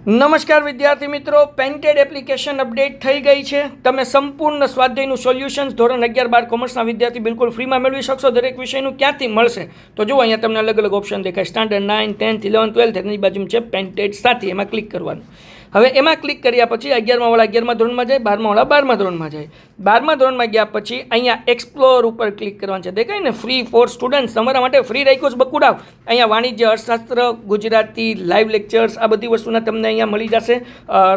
નમસ્કાર વિદ્યાર્થી મિત્રો, પેન્ટેડ એપ્લિકેશન અપડેટ થઈ ગઈ છે. તમે સંપૂર્ણ સ્વાધ્યાયનું સોલ્યુશન્સ ધોરણ 11-12 કોમર્સના વિદ્યાર્થી બિલકુલ ફ્રીમાં મેળવી શકશો. દરેક વિષયનું ક્યાંથી મળશે તો જુઓ, અહીંયા તમને અલગ અલગ ઓપ્શન દેખાય. સ્ટાન્ડર્ડ 9, 10th, 11th, 12th એની બાજુમાં છે પેન્ટેડ સાથી, એમાં ક્લિક કરવાનું. હવે એમાં ક્લિક કર્યા પછી 11મા વાળા 11મા ધોરણમાં જાય, 12મા વાળા 12મા ધોરણમાં જાય. 12મા ધોરણમાં ગયા પછી અહીંયા એક્સપ્લોર ઉપર ક્લિક કરવાનું છે. દેખાય ને, ફ્રી ફોર સ્ટુડન્ટ, તમારા માટે ફ્રી રાખ્યું છે બકુડાવ. અહીંયા વાણિજ્ય, અર્થશાસ્ત્ર, ગુજરાતી, લાઈવ લેક્ચર્સ, આ બધી વસ્તુના તમને અહીંયા મળી જશે.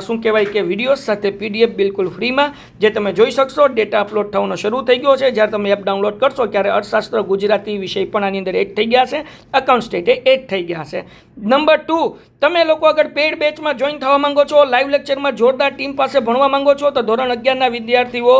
શું કહેવાય કે વિડીયો સાથે PDF બિલકુલ ફ્રીમાં, જે તમે જોઈ શકશો. ડેટા અપલોડ થવાનો શરૂ થઈ ગયો છે. જ્યારે તમે એપ ડાઉનલોડ કરશો ત્યારે અર્થશાસ્ત્ર, ગુજરાતી વિષય પણ આની અંદર એડ થઈ ગયા છે. અકાઉન્ટ સ્ટેટે એડ થઈ ગયા છે. નંબર 2, તમે લોકો અગર પેડ બેચમાં જોઈન થવા માંગો છો, લાઈવ લેક્ચરમાં જોરદાર ટીમ પાસે ભણવા માંગો છો, તો ધોરણ 11ના વિદ્યાર્થીઓ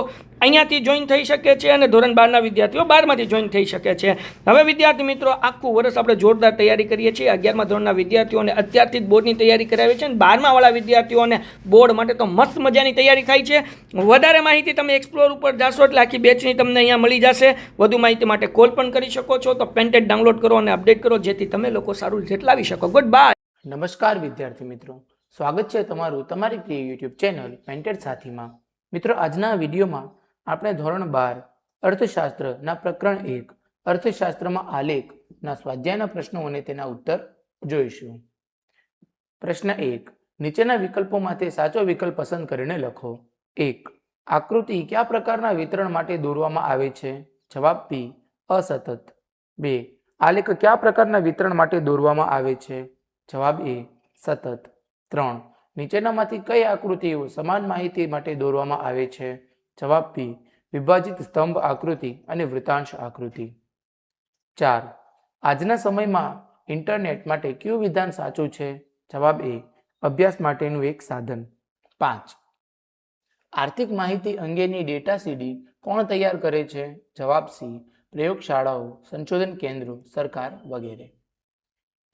અહીંયાથી જોઈન થઈ શકે છે અને ધોરણ 12ના વિદ્યાર્થીઓ 12માંથી જોઈન થઈ શકે છે. હવે વિદ્યાર્થી મિત્રો, આખું વર્ષ આપણે જોરદાર તૈયારી કરીએ છીએ. 11મા ધોરણના વિદ્યાર્થીઓને અત્યારથી જ બોર્ડની તૈયારી કરાવી છે અને 12મા વાળા વિદ્યાર્થીઓને બોર્ડ માટે તો મસ્ત મજાની તૈયારી થાય છે. વધારે માહિતી તમે એક્સપ્લોર ઉપર જાશો એટલે આખી બેચની તમને અહીંયા મળી જશે. વધુ માહિતી માટે કોલ પણ કરી શકો છો. તો પેન્ટેડ ડાઉનલોડ કરો અને અપડેટ કરો, જેથી તમે લોકો સારું રિઝલ્ટ લાવી શકો. Good bye. નમસ્કાર વિદ્યાર્થી મિત્રો, સ્વાગત છે તમારું તમારી પ્રિય યુટ્યુબ ચેનલ પેન્ટેડ સાથીમાં. મિત્રો, આજના વિડીયોમાં આપણે ધોરણ 12 અર્થશાસ્ત્રના પ્રકરણ 1 અર્થશાસ્ત્રમાં આલેખના સ્વાધ્યાયના પ્રશ્નો અને તેના ઉત્તર જોઈશું. પ્રશ્ન 1, નીચેના વિકલ્પોમાંથી સાચો વિકલ્પ પસંદ કરીને લખો. 1, આકૃતિ કયા પ્રકારના વિતરણ માટે દોરવામાં આવે છે? જવાબ B, અસતત. 2, આલેખ કયા પ્રકારના વિતરણ માટે દોરવામાં આવે છે? જવાબ A, સતત. 3, નીચેનામાંથી કઈ આકૃતિઓ સમાન માહિતી માટે દોરવામાં આવે છે? જવાબ B, વિભાજિત સ્તંભ આકૃતિ અને વૃતાંશ આકૃતિ. 4, આજના સમયમાં ઇન્ટરનેટ માટે કયું વિધાન સાચું છે? જવાબ A, અભ્યાસ માટેનું એક સાધન. 5, આર્થિક માહિતી અંગેની ડેટા સીડી કોણ તૈયાર કરે છે? જવાબ C, પ્રયોગશાળાઓ, સંશોધન કેન્દ્રો, સરકાર વગેરે.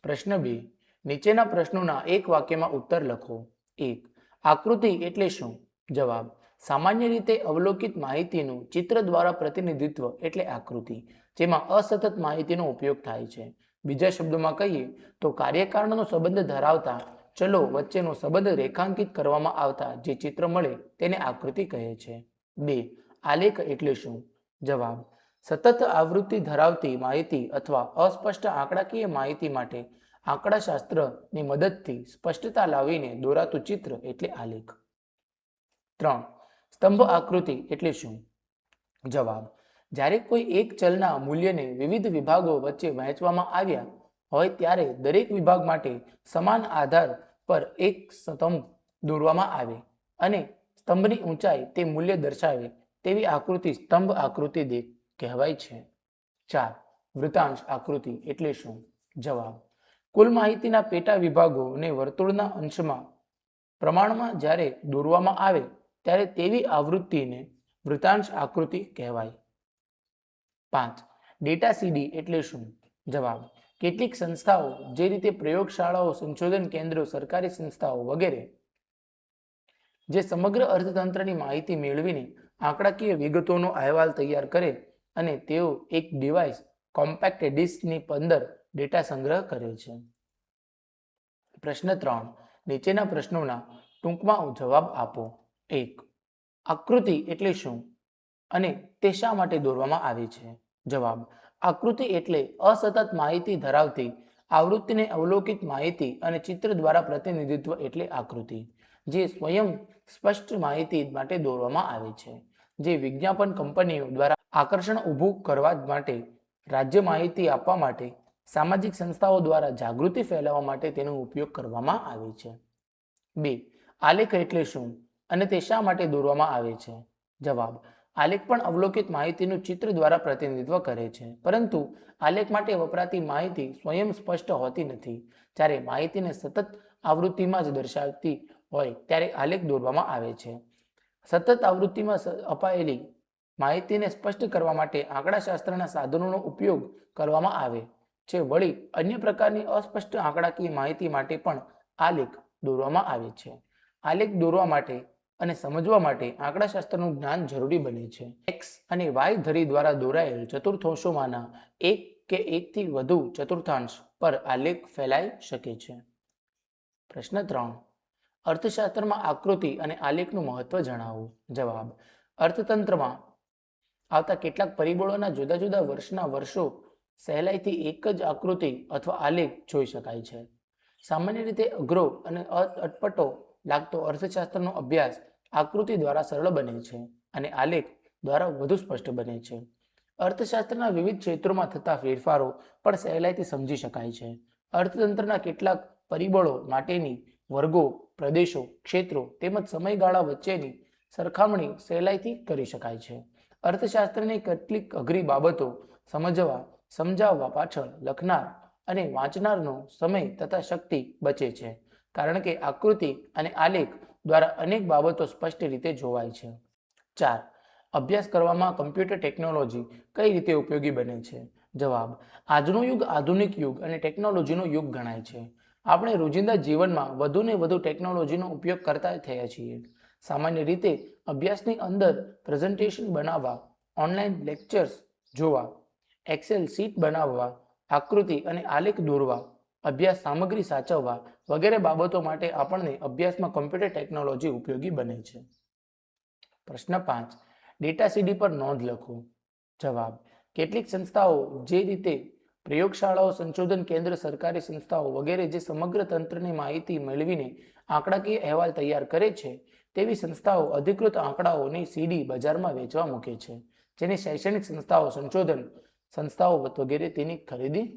પ્રશ્ન 2, નીચેના પ્રશ્નોના એક વાક્યમાં ઉત્તર લખો. 1, આકૃતિ એટલે શું? જવાબ, સામાન્ય રીતે અવલોકિત માહિતીનું ચિત્ર દ્વારા પ્રતિનિધિત્વ એટલે આકૃતિ, જેમાં અસતત માહિતીનો ઉપયોગ થાય છે. બીજા શબ્દોમાં કહીએ તો કાર્યકારણનો સંબંધ ધરાવતા ચલો વચ્ચેનો સંબંધ રેખાંકિત કરવામાં આવતા જે ચિત્ર મળે તેને આકૃતિ કહે છે. 2, આલેખ એટલે શું? જવાબ, સતત આવૃત્તિ ધરાવતી માહિતી અથવા અસ્પષ્ટ આંકડાકીય માહિતી માટે આંકડાશાસ્ત્રની મદદથી સ્પષ્ટતા લાવીને દોરાતું ચિત્ર એટલે આલેખ. 3, સ્તંભ આકૃતિ એટલે શું? જવાબ, જ્યારે કોઈ એક ચલના મૂલ્યને વિવિધ વિભાગો વચ્ચે વહેંચવામાં આવ્યા હોય ત્યારે દરેક વિભાગ માટે સમાન આધાર પર એક સ્તંભ દોરવામાં આવે અને સ્તંભની ઊંચાઈ તે મૂલ્ય દર્શાવે તેવી આકૃતિ સ્તંભ આકૃતિ કહેવાય છે. 4, વૃતાંશ આકૃતિ એટલે શું? જવાબ, કુલ માહિતીના પેટા વિભાગોને વર્તુળના અંશમાં પ્રમાણમાં જ્યારે દોરવામાં આવે ત્યારે તેવી આવૃત્તિને વૃતાંશ આકૃતિ કહેવાય. 5, ડેટા સીડી એટલે શું? જવાબ, કેટલીક સંસ્થાઓ જે રીતે પ્રયોગશાળાઓ, સંશોધન કેન્દ્રો, સરકારી સંસ્થાઓ વગેરે જે સમગ્ર અર્થતંત્રની માહિતી મેળવીને આંકડાકીય વિગતોનો અહેવાલ તૈયાર કરે અને તેઓ એક ડિવાઇસ કોમ્પેક્ટ ડિસ્કની અંદર ડેટા સંગ્રહ કરે છે. પ્રશ્ન 3, નીચેના પ્રશ્નોના ટૂંકમાં જવાબ આપો. 1, આકૃતિ એટલે શું અને તે શા માટે દોરવામાં આવે છે? જવાબ, આકૃતિ એટલે અસતત માહિતી ધરાવતી આવૃત્તિને અવલોકિત માહિતી અને ચિત્ર દ્વારા પ્રતિનિધિત્વ એટલે આકૃતિ, જે સ્વયં સ્પષ્ટ માહિતી માટે દોરવામાં આવે છે, જે વિજ્ઞાપન કંપનીઓ દ્વારા આકર્ષણ ઊભું કરવા માટે, રાજ્ય માહિતી આપવા માટે, સામાજિક સંસ્થાઓ દ્વારા જાગૃતિ ફેલાવવા માટે તેનો ઉપયોગ કરવામાં આવે છે. 2, આલેખ એટલે શું અને તે શા માટે દોરવામાં આવે છે? જવાબ, આલેખ પણ અવલોકિત માહિતીનું ચિત્ર દ્વારા પ્રતિનિધિત્વ કરે છે, પરંતુ આલેખ માટે વપરાતી માહિતી સ્વયં સ્પષ્ટ હોતી નથી. જ્યારે માહિતીને સતત આવૃત્તિમાં જ દર્શાવતી હોય ત્યારે આલેખ દોરવામાં આવે છે. સતત આવૃત્તિમાં અપાયેલી માહિતીને સ્પષ્ટ કરવા માટે આંકડાશાસ્ત્રના સાધનોનો ઉપયોગ કરવામાં આવે છે. વળી અન્ય પ્રકારની અસ્પષ્ટ આંકડાકીય માહિતી માટે પણ આલેખ દોરવામાં આવે છે. આલેખ દોરવા માટે અને સમજવા માટે આંકડાશાસ્ત્રનું જ્ઞાન જરૂરી બને છે. એક્સ અને વાય ધરી દ્વારા દોરાયેલ ચતુર્થાંશોમાંના એક કે એકથી વધુ ચતુર્થાંશ પર આલેખ ફેલાઈ શકે છે. પ્રશ્ન 3, અર્થશાસ્ત્રમાં આકૃતિ અને આલેખનું મહત્વ જણાવો. જવાબ: અર્થતંત્રમાં આવતા કેટલાક પરિબળોના જુદા જુદા વર્ષો સહેલાઈથી એક જ આકૃતિ અથવા આલેખ જોઈ શકાય છે. સામાન્ય રીતે અઘરો અને અટપટો લાગતો અર્થશાસ્ત્રનો અભ્યાસ આકૃતિ દ્વારા સરળ બને છે અને આલેખ દ્વારા વધુ સ્પષ્ટ બને છે. અર્થશાસ્ત્રના વિવિધ ક્ષેત્રોમાં થતા ફેરફારો પણ સહેલાઈથી સમજી શકાય છે. અર્થતંત્રના કેટલાક પરિબળો માટેની વર્ગો, પ્રદેશો, ક્ષેત્રો તેમજ સમયગાળા વચ્ચેની સરખામણી સહેલાઈથી કરી શકાય છે. અર્થશાસ્ત્રની કેટલીક અઘરી બાબતો સમજાવવા પાછળ લખનાર અને વાંચનારનો સમય તથા શક્તિ બચે છે, કારણ કે આકૃતિ અને આલેખ દ્વારા અનેક બાબતો સ્પષ્ટ રીતે જોવાય છે. 4. અભ્યાસ કરવામાં કમ્પ્યુટર ટેકનોલોજી કઈ રીતે ઉપયોગી બને છે? જવાબ: આજનો યુગ આધુનિક યુગ અને ટેકનોલોજીનો યુગ ગણાય છે. આપણે રોજિંદા જીવનમાં વધુને વધુ ટેકનોલોજીનો ઉપયોગ કરતા થયા છીએ. સામાન્ય રીતે અભ્યાસની અંદર પ્રેઝન્ટેશન બનાવવા, ઓનલાઈન લેક્ચર્સ જોવા, એક્સેલ શીટ બનાવવા, આકૃતિ અને આલેખ દોરવા, અભ્યાસ સામગ્રી સાચવવા વગેરે બાબતો માટે આપણને અભ્યાસમાં કમ્પ્યુટર ટેકનોલોજી ઉપયોગી બને છે. પ્રશ્ન 5. ડેટા સીડી પર નોંધ લખો. જવાબ: કેટલીક સંસ્થાઓ જે રીતે પ્રયોગશાળાઓ, સંશોધન કેન્દ્ર, સરકારી સંસ્થાઓ વગેરે જે સમગ્ર તંત્રની માહિતી મેળવીને આંકડાકીય અહેવાલ તૈયાર કરે છે, તેવી સંસ્થાઓ અધિકૃત આંકડાઓની સીડી બજારમાં વેચવા મૂકે છે, જેને શૈક્ષણિક સંસ્થાઓ, સંશોધન સંસ્થાઓ વગેરે તેની ખરીદી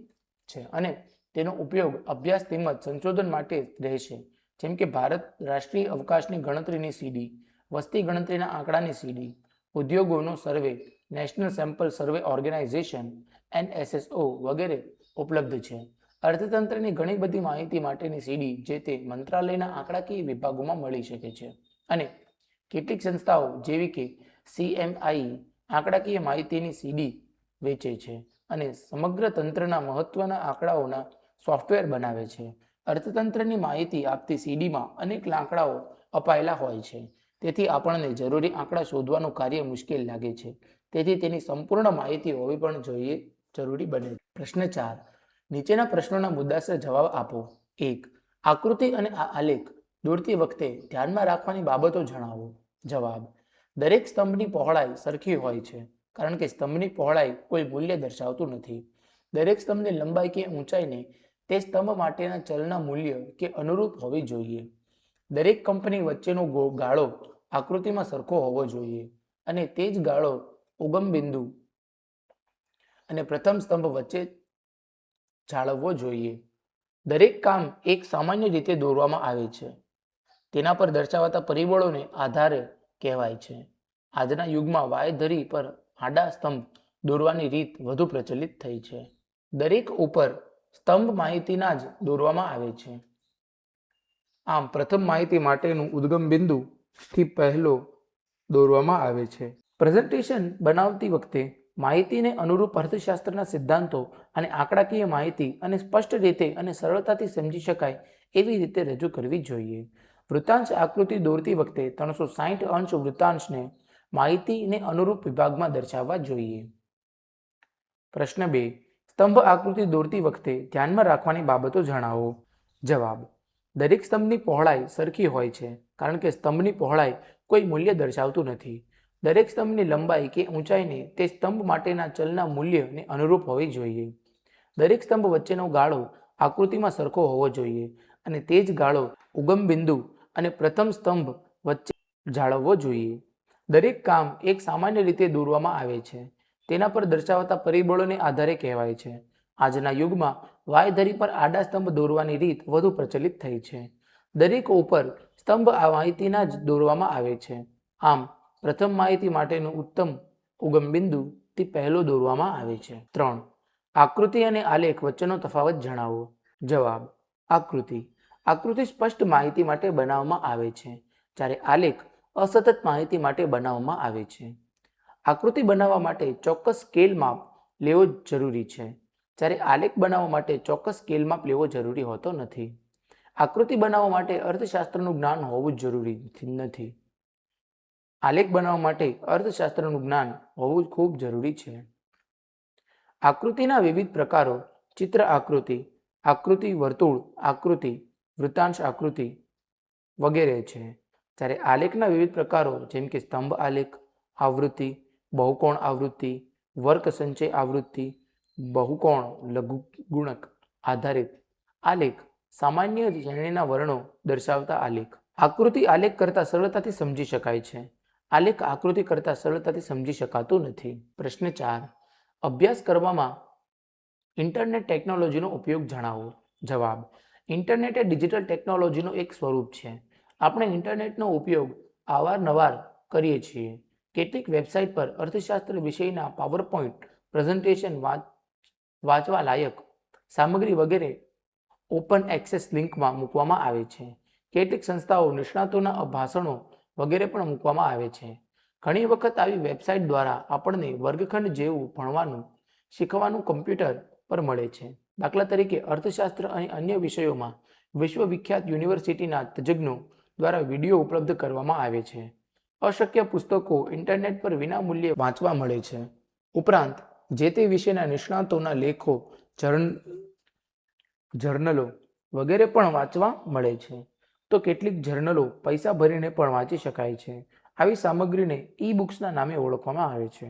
છે અને તેનો ઉપયોગ અભ્યાસ તેમજ સંશોધન માટે રહેશે. જેમ કે ભારત રાષ્ટ્રીય અવકાશની ગણતરીની સીડી, વસ્તી ગણતરીના આંકડાની સીડી, ઉદ્યોગોનો સર્વે, નેશનલ સેમ્પલ સર્વે ઓર્ગેનાઇઝેશન NSSO વગેરે ઉપલબ્ધ છે. અર્થતંત્રની ઘણી બધી માહિતી માટેની સીડી જે તે મંત્રાલયના આંકડાકીય વિભાગોમાં મળી શકે છે અને કેટલીક સંસ્થાઓ જેવી કે CMI આંકડાકીય માહિતીની સીડી વેચે છે અને સમગ્ર તંત્રના મહત્વના આંકડાઓના સોફ્ટવેર બનાવે છે. અર્થતંત્રની માહિતી આપતી સીડીમાં અનેક આંકડાઓ અપાયેલા હોય છે, તેથી આપણને જરૂરી આંકડા શોધવાનું કાર્ય મુશ્કેલ લાગે છે. તેથી તેની સંપૂર્ણ માહિતી હોવી પણ જરૂરી બને છે. પ્રશ્ન 4. નીચેના પ્રશ્નોના મુદ્દાસર જવાબ આપો. 1. આકૃતિ અને આલેખ દોરતી વખતે ધ્યાનમાં રાખવાની બાબતો જણાવો. જવાબ: દરેક સ્તંભની પહોળાઈ સરખી હોય છે, કારણ કે સ્તંભની પહોળાઈ કોઈ મૂલ્ય દર્શાવતું નથી. દરેક સ્તંભની લંબાઈ કે ઊંચાઈને તે સ્તંભ માટેના ચલના મૂલ્ય કે અનુરૂપ હોવી જોઈએ. દરેક કંપની વચ્ચેનો ગાળો આકૃતિમાં સરખો હોવો જોઈએ અને તે જ ગાળો ઉગમ બિંદુ અને પ્રથમ સ્તંભ વચ્ચે જાળવવો જોઈએ. દરેક કામ એક સામાન્ય રીતે દોરવામાં આવે છે, તેના પર દર્શાવાતા પરિબળોને આધારે કહેવાય છે. આજના યુગમાં વાયધરી પર આડા સ્તંભ દોરવાની રીત વધુ પ્રચલિત થઈ છે. દરેક ઉપર સ્તંભ માહિતીના જ દોરવામાં આવે છે. આમ પ્રથમ માહિતી માટેનું ઉદ્ગમ બિંદુથી પહેલો દોરવામાં આવે છે. પ્રેઝન્ટેશન બનાવતી વખતે માહિતીને અનુરૂપ અર્થશાસ્ત્રના સિદ્ધાંતો અને આંકડાકીય માહિતી અને સ્પષ્ટ રીતે અને સરળતાથી સમજી શકાય એવી રીતે રજૂ કરવી જોઈએ. વૃત્તાંશ આકૃતિ દોરતી વખતે 360 અંશ વૃત્તાંશને માહિતીને અનુરૂપ વિભાગમાં દર્શાવવા જોઈએ. પ્રશ્ન 2. સ્તંભ આકૃતિ દોરતી વખતે ધ્યાનમાં રાખવાની બાબતો જણાવો. જવાબ: દરેક સ્તંભની પહોળાઈ સરખી હોય છે, કારણ કે સ્તંભની પહોળાઈ કોઈ મૂલ્ય દર્શાવતું નથી. દરેક સ્તંભની લંબાઈ કે ઊંચાઈને તે સ્તંભ માટેના ચલના મૂલ્યને અનુરૂપ હોવી જોઈએ. દરેક સ્તંભ વચ્ચેનો ગાળો આકૃતિમાં સરખો હોવો જોઈએ અને તે જ ગાળો ઉગમ બિંદુ અને પ્રથમ સ્તંભ વચ્ચે જાળવવો જોઈએ. દરેક કામ એક સામાન્ય રીતે દોરવામાં આવે છે, તેના પર દર્શાવાતા પરિબળોને આધારે કહેવાય છે. આજના યુગમાં વાયધરી પર આડા સ્તંભ દોરવાની રીત વધુ પ્રચલિત થઈ છે. દરેક ઉપર સ્તંભ આ માહિતીના જ દોરવામાં આવે છે. આમ પ્રથમ માહિતી માટેનું ઉત્તમ ઉગમ બિંદુથી પહેલો દોરવામાં આવે છે. 3. આકૃતિ અને આલેખ વચ્ચેનો તફાવત જણાવો. જવાબ: આકૃતિ સ્પષ્ટ માહિતી માટે બનાવવામાં આવે છે, જ્યારે આલેખ અસતત માહિતી માટે બનાવવામાં આવે છે. આકૃતિ બનાવવા માટે ચોક્કસ સ્કેલ માપ લેવો જરૂરી છે, જ્યારે આલેખ બનાવવા માટે ચોક્કસ સ્કેલ માપ લેવો જરૂરી હોતો નથી. આકૃતિ બનાવવા માટે અર્થશાસ્ત્રનું જ્ઞાન હોવું જરૂરી નથી. આલેખ બનાવવા માટે અર્થશાસ્ત્રનું જ્ઞાન હોવું ખૂબ જરૂરી છે. આકૃતિના વિવિધ પ્રકારો: ચિત્ર આકૃતિ, આકૃતિ વર્તુળ આકૃતિ, વૃત્તાંશ આકૃતિ, વગેરે છે. જ્યારે આલેખના વિવિધ પ્રકારો જેમ કે સ્તંભ આલેખ આવૃત્તિ, બહુકોણ આવૃત્તિ, વર્ક સંચય આવૃત્તિ, બહુકોણ લઘુગુણક આધારિત આલેખ, સામાન્ય શ્રેણીના વર્ણો દર્શાવતા આલેખ. આકૃતિ આલેખ કરતાં સરળતાથી સમજી શકાય છે. આલેખ આકૃતિ કરતાં સરળતાથી સમજી શકાતું નથી. પ્રશ્ન 4. અભ્યાસ કરવામાં ઇન્ટરનેટ ટેકનોલોજીનો ઉપયોગ જણાવો. જવાબ. ઇન્ટરનેટ એ ડિજિટલ ટેકનોલોજીનો એક સ્વરૂપ છે. આપણે ઇન્ટરનેટનો ઉપયોગ અવારનવાર કરીએ છીએ. કેટલીક વેબસાઇટ પર અર્થશાસ્ત્ર વિષયના પાવરપોઈન્ટ પ્રેઝન્ટેશન, વાંચવા લાયક સામગ્રી વગેરે ઓપન એક્સેસ લિંકમાં મૂકવામાં આવે છે. કેટલીક સંસ્થાઓ નિષ્ણાતોના ભાષણો વગેરે પણ મૂકવામાં આવે છે. ઘણી વખત આવી વેબસાઇટ દ્વારા આપણને વર્ગખંડ જેવું ભણવાનું, શીખવાનું કમ્પ્યુટર પર મળે છે. દાખલા તરીકે અર્થશાસ્ત્ર અને અન્ય વિષયોમાં વિશ્વવિખ્યાત યુનિવર્સિટીના તજજ્ઞો દ્વારા વિડીયો ઉપલબ્ધ કરવામાં આવે છે. અશક્ય પુસ્તકો ઇન્ટરનેટ પર વિનામૂલ્યે વાંચવા મળે છે. ઉપરાંત જે તે વિષયના નિષ્ણાતોના લેખો, જર્નલો વગેરે પણ વાંચવા મળે છે. તો કેટલીક જર્નલો પૈસા ભરીને પણ વાંચી શકાય છે. આવી સામગ્રીને ઈ બુક્સના નામે ઓળખવામાં આવે છે.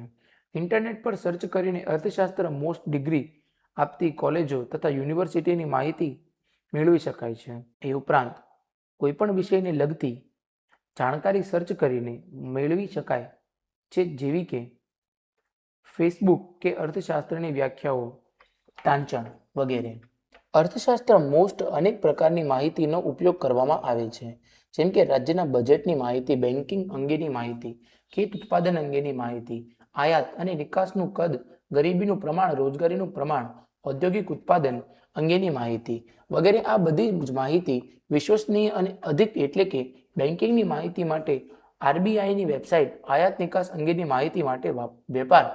ઇન્ટરનેટ પર સર્ચ કરીને અર્થશાસ્ત્ર મોસ્ટ ડિગ્રી આપતી કોલેજો તથા યુનિવર્સિટીની માહિતી મેળવી શકાય છે. એ ઉપરાંત કોઈપણ વિષયને લગતી જાણકારી સર્ચ કરીને મેળવી શકાય છે, જેવી કે ફેસબુક કે અર્થશાસ્ત્રની વ્યાખ્યાઓ, ટાંચણ વગેરે. અર્થશાસ્ત્ર મોસ્ટ અનેક પ્રકારની માહિતીનો ઉપયોગ કરવામાં આવે છે, જેમ કે રાજ્યના બજેટની માહિતી, બેન્કિંગ અંગેની માહિતી, ખેત ઉત્પાદન અંગેની માહિતી, આયાત અને નિકાસનું કદ, ગરીબીનું પ્રમાણ, રોજગારીનું પ્રમાણ, ઔદ્યોગિક ઉત્પાદન અંગેની માહિતી વગેરે. આ બધી જ માહિતી વિશ્વસનીય અને અધિક એટલે કે બેન્કિંગની માહિતી માટે આરબીઆઈની વેબસાઇટ, આયાત નિકાસ અંગેની માહિતી માટે વેપાર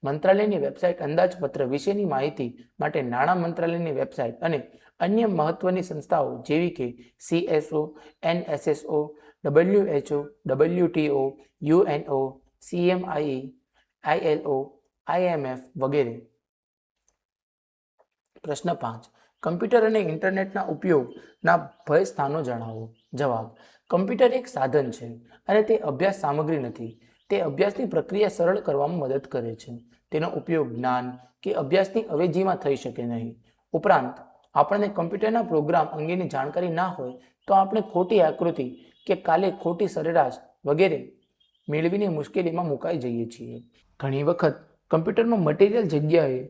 મંત્રાલયની વેબસાઇટ, અંદાજપત્ર વિશેની માહિતી માટે નાણાં મંત્રાલયની વેબસાઇટ અને અન્ય મહત્વની સંસ્થાઓ જેવી કે CSO, NSSO, WHO, WTO, UNO, CMIE, ILO, IMF વગેરે. પ્રશ્ન 5. કમ્પ્યુટર અને ઇન્ટરનેટના ઉપયોગના ભય સ્થાનો જણાવો. જવાબ. કમ્પ્યુટર એક સાધન છે અને તે અભ્યાસ સામગ્રી નથી. તે અભ્યાસની પ્રક્રિયા સરળ કરવામાં મદદ કરે છે. તેનો ઉપયોગ જ્ઞાન કે અભ્યાસની અવેજીમાં થઈ શકે નહીં. ઉપરાંત આપણને કમ્પ્યુટરના પ્રોગ્રામ અંગેની જાણકારી ના હોય તો આપણે ખોટી આકૃતિ કે કાલે ખોટી સરેરાશ વગેરે મેળવીને મુશ્કેલીમાં મુકાઈ જઈએ છીએ. ઘણી વખત કમ્પ્યુટરનું મટીરિયલ જગ્યાએ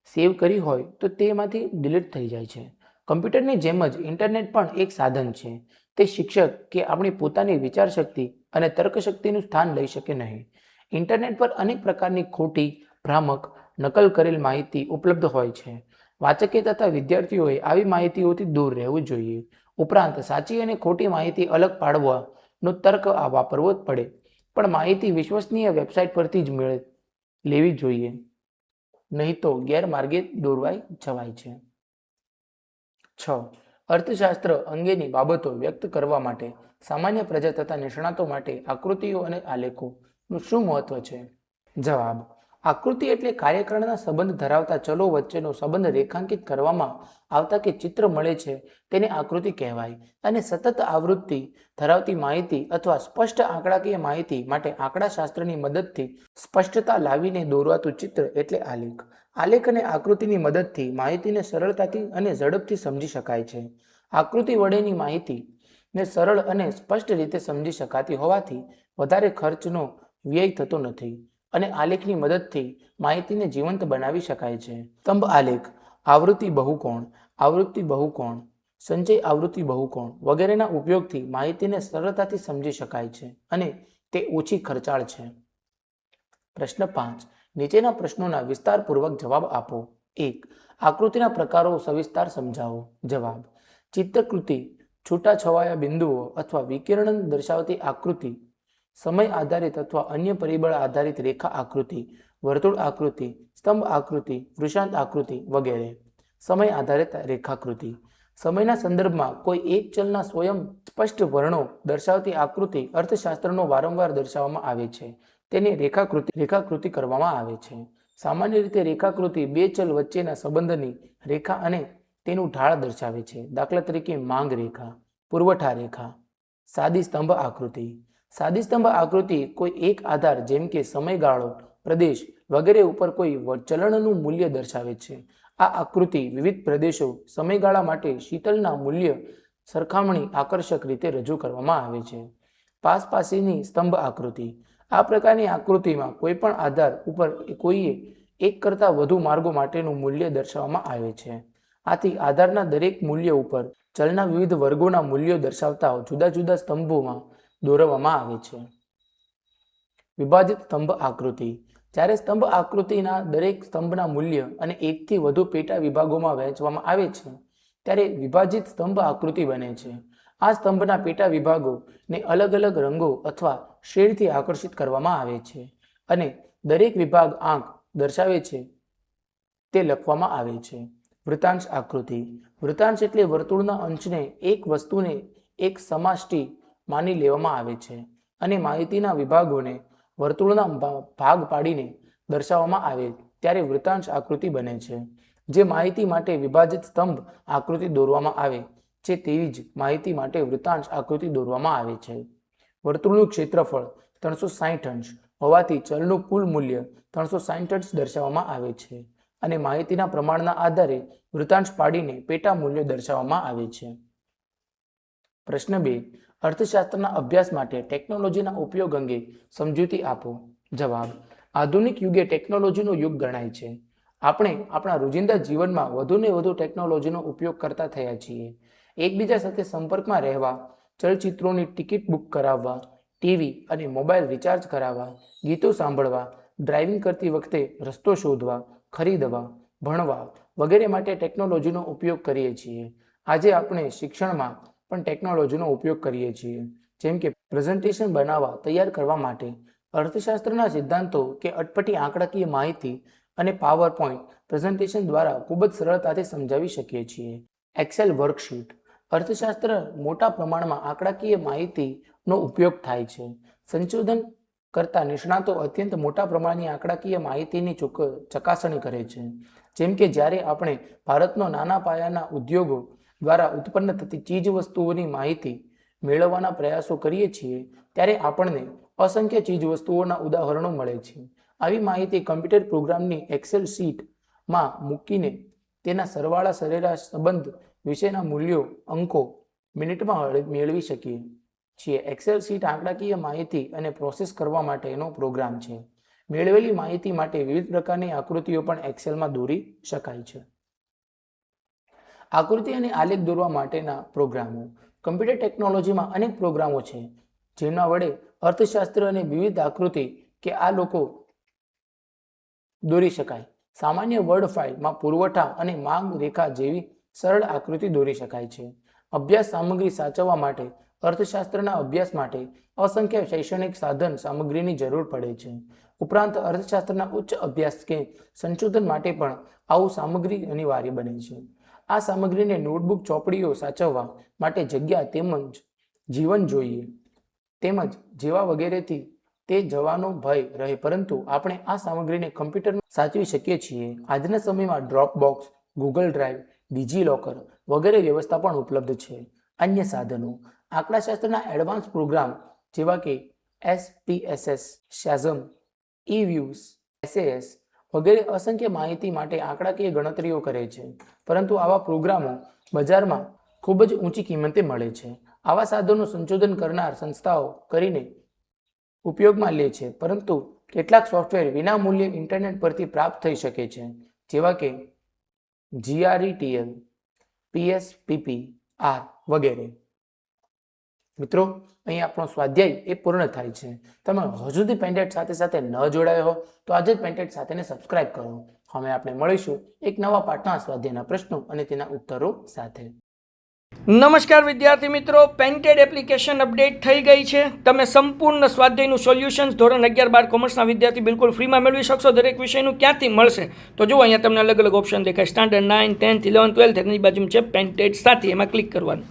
સેવ કરી હોય તો તેમાંથી ડિલીટ થઈ જાય છે. કમ્પ્યુટરની જેમ જ ઇન્ટરનેટ પણ એક સાધન છે. તે શિક્ષક કે આપણી પોતાની વિચારશક્તિ અને તર્કશક્તિનું સ્થાન લઈ શકે નહીં. ઇન્ટરનેટ પર અનેક પ્રકારની ખોટી, ભ્રામક, નકલ કરેલ માહિતી ઉપલબ્ધ હોય છે. વાચકે તથા વિદ્યાર્થીઓએ આવી માહિતીઓથી દૂર રહેવું જોઈએ. ઉપરાંત સાચી અને ખોટી માહિતી અલગ પાડવાનો તર્ક વાપરવો પડે, પણ માહિતી વિશ્વસનીય વેબસાઇટ પરથી જ લેવી જોઈએ, નહીં તો ગેરમાર્ગે દોરવાઈ જવાય છે. 6. અર્થશાસ્ત્ર અંગેની બાબતો વ્યક્ત કરવા માટે સામાન્ય પ્રજા તથા નિષ્ણાતો માટે આકૃતિઓ અને આલેખોનું શું મહત્વ છે? જવાબ. આકૃતિ એટલે કાર્યકાળના સંબંધ ધરાવતા ચલો વચ્ચેનો સંબંધ રેખાંકિત કરવામાં આવતા કે ચિત્ર મળે છે તેને આકૃતિ કહેવાય. અને સતત આવૃત્તિ ધરાવતી માહિતી અથવા સ્પષ્ટ આંકડાકીય માહિતી માટે આંકડાશાસ્ત્રની મદદથી સ્પષ્ટતા લાવીને દોરવાતું ચિત્ર એટલે આલેખ. આલેખ અને આકૃતિની મદદથી માહિતીને સરળતાથી અને ઝડપથી સમજી શકાય છે. આકૃતિ વડેની માહિતીને સરળ અને સ્પષ્ટ રીતે સમજી શકાતી હોવાથી વધારે ખર્ચનો વ્યય થતો નથી અને આલેખની મદદથી માહિતીને જીવંત બનાવી શકાય છે. સ્તંભ આલેખ, આવૃત્તિ બહુકોણ, સંચય આવૃત્તિ બહુકોણ વગેરેના ઉપયોગથી માહિતીને સરળતાથી સમજી શકાય છે અને તે ઓછી ખર્ચાળ છે. પ્રશ્ન 5. નીચેના પ્રશ્નોના વિસ્તારપૂર્વક જવાબ આપો. 1. આકૃતિના પ્રકારો સવિસ્તાર સમજાવો. જવાબ. ચિત્રકૃતિ, છૂટાછવાયા બિંદુઓ અથવા વિકિરણ દર્શાવતી આકૃતિ, સમય આધારિત અથવા અન્ય પરિબળ આધારિત રેખા આકૃતિ, વર્તુળ આકૃતિ, સ્તંભ આકૃતિ, વૃષાંત આકૃતિ વગેરે. સમય આધારિત રેખાકૃતિ, સમયના સંદર્ભમાં કોઈ એક ચલના સ્વયં સ્પષ્ટ વર્ણો દર્શાવતી આકૃતિ અર્થશાસ્ત્રનો વારંવાર દર્શાવવામાં આવે છે. તેને રેખાકૃતિ કરવામાં આવે છે. સામાન્ય રીતે રેખાકૃતિ બે ચલ વચ્ચેના સંબંધની રેખા અને તેનું ઢાળ દર્શાવે છે. દાખલા તરીકે માંગ રેખા, પુરવઠા રેખા. સાદી સ્તંભ આકૃતિ. સાદી સ્તંભ આકૃતિ કોઈ એક આધાર જેમ કે સમયગાળો, પ્રદેશ વગેરે ઉપર કોઈ ચલણનું મૂલ્ય દર્શાવે છે. આ આકૃતિ વિવિધ પ્રદેશો સમયગાળા માટે શીતલના મૂલ્ય સરખામણી આકર્ષક રીતે રજૂ કરવામાં આવે છે. પાસપાસીની સ્તંભ આકૃતિ. આ પ્રકારની આકૃતિમાં કોઈ પણ આધાર ઉપર કોઈએ એક કરતાં વધુ માર્ગો માટેનું મૂલ્ય દર્શાવવામાં આવે છે. આથી આધારના દરેક મૂલ્ય ઉપર ચલના વિવિધ વર્ગોના મૂલ્યો દર્શાવતા જુદા જુદા સ્તંભોમાં દોરવામાં આવે છે. વિભાજિત સ્તંભ આકૃતિ. જ્યારે સ્તંભ આકૃતિના દરેક સ્તંભના મૂલ્ય અને એકથી વધુ પેટા વિભાગોમાં વહેંચવામાં આવે છે ત્યારે વિભાજિત સ્તંભ આકૃતિ બને છે. આ સ્તંભના પેટા વિભાગોને અલગ અલગ રંગો અથવા શેડથી આકર્ષિત કરવામાં આવે છે અને દરેક વિભાગ આંક દર્શાવે છે તે લખવામાં આવે છે. વૃત્તાંશ આકૃતિ. વૃત્તાંશ એટલે વર્તુળના અંશને એક વસ્તુને એક સમષ્ટિ માની લેવામાં આવે છે અને માહિતીના વિભાગોને વર્તુળના ભાગ પાડીને દર્શાવવામાં આવે ત્યારે વૃત્તાંશ આકૃતિ બને છે. જે માહિતી માટે વિભાજિત સ્તંભ આકૃતિ દોરવામાં આવે છે તેવી જ માહિતી માટે વૃત્તાંશ આકૃતિ દોરવામાં આવે છે. વર્તુળનું ક્ષેત્રફળ 360 અંશ હોવાથી ચલનું કુલ મૂલ્ય 360 અંશ દર્શાવવામાં આવે છે અને માહિતીના પ્રમાણના આધારે વૃત્તાંશ પાડીને પેટા મૂલ્યો દર્શાવવામાં આવે છે. પ્રશ્ન 2. અર્થશાસ્ત્રના અભ્યાસ માટે ટેકનોલોજીના ઉપયોગ અંગે સમજૂતી આપો. જવાબ. આધુનિક યુગે ટેકનોલોજીનો યુગ ગણાય છે. આપણે આપણા રોજિંદા જીવનમાં વધુને વધુ ટેકનોલોજીનો ઉપયોગ કરતા થયા છીએ. એકબીજા સાથે સંપર્કમાં રહેવા, ચલચિત્રોની ટિકિટ બુક કરાવવા, ટીવી અને મોબાઈલ રિચાર્જ કરાવવા, ગીતો સાંભળવા, ડ્રાઇવિંગ કરતી વખતે રસ્તો શોધવા, ખરીદવા, ભણવા વગેરે માટે ટેકનોલોજીનો ઉપયોગ કરીએ છીએ. આજે આપણે શિક્ષણમાં પણ ટેકનોલોજીનો ઉપયોગ કરીએ છીએ. જેમ કે પ્રેઝન્ટેશન બનાવવા તૈયાર કરવા માટે અર્થશાસ્ત્રના સિદ્ધાંતો કે અટપટી આંકડાકીય માહિતી અને પાવર પોઈન્ટ પ્રેઝન્ટેશન દ્વારા ખૂબ જ સરળતાથી સમજાવી શકીએ છીએ. Excel worksheet. અર્થશાસ્ત્ર મોટા પ્રમાણમાં આંકડાકીય માહિતીનો ઉપયોગ થાય છે. સંશોધન કરતા નિષ્ણાતો અત્યંત મોટા પ્રમાણની આંકડાકીય માહિતીની ચકાસણી કરે છે. જેમ કે જ્યારે આપણે ભારતનો નાના પાયાના ઉદ્યોગો દ્વારા ઉત્પન્ન થતી ચીજ વસ્તુઓની માહિતી મેળવવાના પ્રયાસો કરીએ છીએ ત્યારે આપણને અસંખ્ય ચીજ વસ્તુઓના ઉદાહરણો મળે છે. આવી માહિતી કમ્પ્યુટર પ્રોગ્રામની એક્સેલ શીટમાં મૂકીને તેના સરવાળા સરેરાશ સંબંધ વિશેના મૂલ્યો અંકો મિનિટમાં મેળવી શકીએ છીએ. એક્સેલ શીટ આંકડાકીય માહિતી અને પ્રોસેસ કરવા માટેનો પ્રોગ્રામ છે. મેળવેલી માહિતી માટે વિવિધ પ્રકારની આકૃતિઓ પણ એક્સેલમાં દોરી શકાય છે. આકૃતિ અને આલેખ દોરવા માટેના પ્રોગ્રામો. કમ્પ્યુટર ટેકનોલોજીમાં અનેક પ્રોગ્રામો છે જેના વડે અર્થશાસ્ત્ર અને વિવિધ આકૃતિ કે આ લોકો દોરી શકાય. સામાન્ય વર્ડ ફાઇલમાં પુરવઠા અને માંગ રેખા જેવી સરળ આકૃતિ દોરી શકાય છે. અભ્યાસ સામગ્રી સાચવવા માટે અર્થશાસ્ત્રના અભ્યાસ માટે અસંખ્ય શૈક્ષણિક સાધન સામગ્રીની જરૂર પડે છે. ઉપરાંત અર્થશાસ્ત્રના ઉચ્ચ અભ્યાસ કે સંશોધન માટે પણ આવું સામગ્રી અનિવાર્ય બને છે. આ સામગ્રીને નોટબુક ચોપડીઓ સાચવવા માટે જગ્યા તેમજ જીવન જોઈએ તેમજ જેવા વગેરેથી તે જવાનો ભય રહે, પરંતુ આપણે આ સામગ્રીને કમ્પ્યુટરમાં સાચવી શકીએ છીએ. આજના સમયમાં ડ્રોપબોક્સ, ગૂગલ ડ્રાઈવ, ડિજીલોકર વગેરે વ્યવસ્થા પણ ઉપલબ્ધ છે. અન્ય સાધનો. આંકડાશાસ્ત્રના એડવાન્સ પ્રોગ્રામ જેવા કે SPSS, SHAZM, eViews, SAS વગેરે અસંખ્ય માહિતી માટે આંકડાકીય ગણતરીઓ કરે છે, પરંતુ આવા પ્રોગ્રામો બજારમાં ખૂબ જ ઊંચી કિંમતે મળે છે. આવા સાધનો સંશોધન કરનાર સંસ્થાઓ કરીને ઉપયોગમાં લે છે, પરંતુ કેટલાક સોફ્ટવેર વિના મૂલ્યે ઇન્ટરનેટ પરથી પ્રાપ્ત થઈ શકે છે, જેવા કે GRETL, PSPPR વગેરે. મિત્રો, અહીં આપણો સ્વાધ્યાય એ પૂર્ણ થાય છે. તમે હજુ સુધી પેન્ટેડ સાથે ન જોડાયો હો તો આજે જ પેન્ટેડ સાથેને સબસ્ક્રાઇબ કરો. હવે આપણે મળીશું એક નવા પાઠના સ્વાધ્યાયના પ્રશ્નો અને તેના ઉત્તરો સાથે. નમસ્કાર વિદ્યાર્થી મિત્રો, પેન્ટેડ એપ્લિકેશન અપડેટ થઈ ગઈ છે. તમે સંપૂર્ણ સ્વાધ્યાયનું સોલ્યુશન્સ ધોરણ 11-12 કોમર્સના વિદ્યાર્થી બિલકુલ ફ્રીમાં મેળવી શકશો. દરેક વિષયનું ક્યાંથી મળશે તો જુઓ, અહીંયા તમને અલગ અલગ ઓપ્શન દેખાય. સ્ટાન્ડર્ડ 9, 10, 11, 12 એની બાજુમાં છે પેન્ટેડ સાથી, એમાં ક્લિક કરવાનું.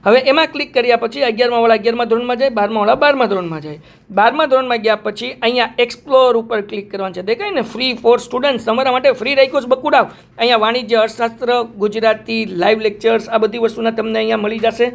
હવે એમાં ક્લિક કર્યા પછી 11મા વાળા 11મા ધોરણમાં જાય, 12મા વાળા 12મા ધોરણમાં જાય. 12મા ધોરણમાં ગયા પછી અહીંયા એક્સપ્લોર ઉપર ક્લિક કરવાનું છે. દેખાય ને, ફ્રી ફોર સ્ટુડન્ટ, તમારા માટે ફ્રી રાખ્યું છે બકુડાવ. અહીંયા વાણિજ્ય, અર્થશાસ્ત્ર, ગુજરાતી, લાઈવ લેક્ચર્સ, આ બધી વસ્તુના તમને અહીંયા મળી જશે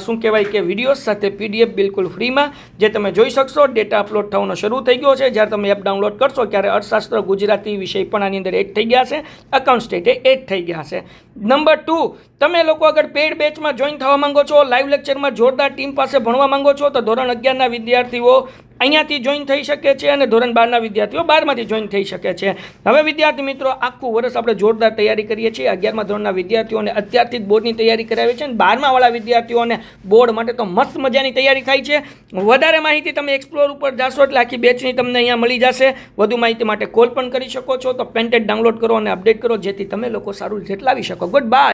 શું કહેવાય કે વિડીયો સાથે PDF બિલકુલ ફ્રીમાં, જે તમે જોઈ શકશો. ડેટા અપલોડ થવાનો શરૂ થઈ ગયો છે. જ્યારે તમે એપ ડાઉનલોડ કરશો ત્યારે અર્થશાસ્ત્ર, ગુજરાતી વિષય પણ આની અંદર એડ થઈ ગયા છે. અકાઉન્ટ સ્ટેટે એડ થઈ ગયા છે. નંબર 2, તમે લોકો અગર પેડ બેચમાં જોઈન થવા માંગો છો, લાઈવ લેક્ચરમાં જોરદાર ટીમ પાસે ભણવા માંગો છો, તો ધોરણ 11ના વિદ્યાર્થીઓ અહીંયાથી જોઈન થઈ શકે છે અને ધોરણ 12ના વિદ્યાર્થીઓ 12માંથી જોઈન થઈ શકે છે. હવે વિદ્યાર્થી મિત્રો, આખું વર્ષ આપણે જોરદાર તૈયારી કરીએ છીએ. 11મા ધોરણના વિદ્યાર્થીઓને અત્યારથી જ બોર્ડની તૈયારી કરાવી છે અને 12મા વાળા વિદ્યાર્થીઓને બોર્ડ માટે તો મસ્ત મજાની તૈયારી થાય છે. વધારે માહિતી તમે એક્સપ્લોર ઉપર જાશો એટલે આખી બેચની તમને અહીંયા મળી જશે. વધુ માહિતી માટે કોલ પણ કરી શકો છો. તો પેન્ટેડ ડાઉનલોડ કરો અને અપડેટ કરો, જેથી તમે લોકો સારું રિઝલ્ટ લાવી શકો. Good bye.